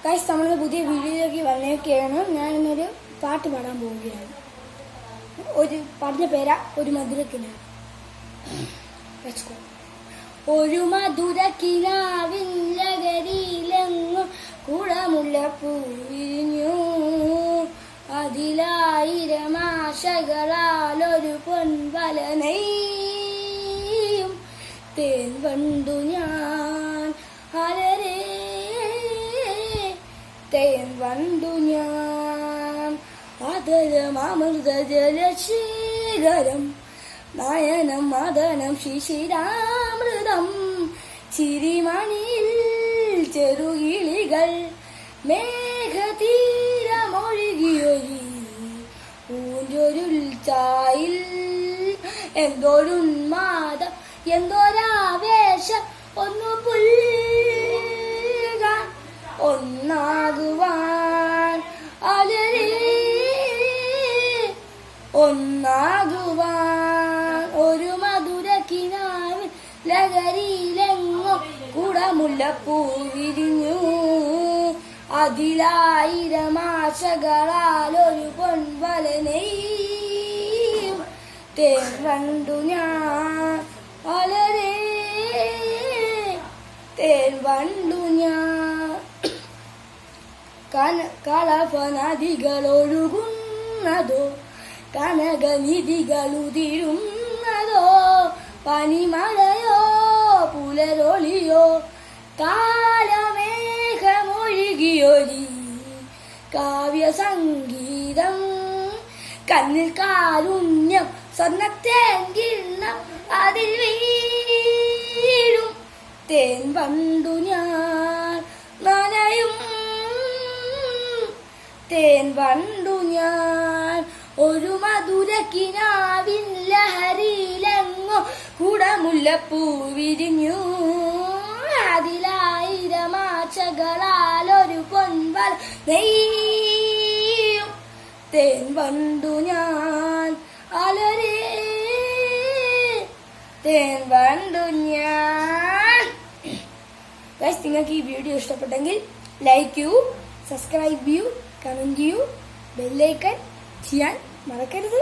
Guys, നമ്മൾ പുതിയ വീഡിയോയിലേക്ക് വന്നേക്കാണ്. ഞാനിന്നൊരു പാട്ട് പാടാൻ പോവുകയാണ്. ഒരു പാട്ടിന്റെ പേരാ ഒരു മധുരക്കിനാവ്. ഒരു മധുരക്കിനാവിൻ ലഹരിയിലെങ്ങും കുടമുള്ള പൂവിരിഞ്ഞു, അതിലായിരം ആശകളാലൊരു പൊൻവല നെയ്യും തേൻ വണ്ടു ഞാൻ അലരേ തേൻ വണ്ടു ഞാൻ ആദരം അമൃത ജലശേഖരം നയനം മദനം ശിശിരാമൃതം ചിരിമണിയിൽ ചെറുകിളികൾ മേഘതീരമൊഴുകിയൊരി പൂഞ്ചൊരുൾ ചായിൽ എന്തൊരുന്മാദം എന്തൊരാവേശം ഒന്നു പുൽകാൻ ഒന്നാകുവാൻ അലരേ ഒന്നാകുവാൻ ഒരു മധുരക്കിനാവിൻ ലഹരിയിലെങ്ങും കുടമുല്ലപ്പൂ വിരിഞ്ഞു, അതിലായിരം ആശകളാലൊരു പൊൻവല നെയ്യും തേൻ വണ്ടു ഞാൻ അലരേ തേൻ വണ്ടു ഞാൻ കളഭ നദികളൊഴുകുന്നതോ കനകനിധികളുതിരുന്നതോ പനിമഴയോ പുലരൊളിയോ കാലമേഘമൊഴുകിയൊരി കാവ്യസംഗീതം കണ്ണിൽ കാരുണ്യം സ്വർണ്ണത്തേങ്കിണ്ണം അതിൽ വീഴും തേൻ വണ്ടു ഞാൻ നനയും തേൻ വണ്ടു ഞാൻ ഒരു മധുരക്കിനാവിൻ ലഹരിയിലെങ്ങോ കുടമുല്ലപ്പൂ വിരിഞ്ഞു, അതിലായിരം ആശകളാലൊരു പൊൻവല നെയ്യും തേൻ വണ്ടു ഞാൻ അലരേ തേൻ വണ്ടു ഞാൻ. ഗൈസ്, നിങ്ങൾക്ക് ഈ വീഡിയോ ഇഷ്ടപ്പെട്ടെങ്കിൽ ലൈക്ക് ചെയ്യൂ, സബ്സ്ക്രൈബ് ചെയ്യൂ, കമന്റ് ചെയ്യൂ, ബെല്ലൈക്കൺ ചെയ്യാൻ മറക്കരുത്.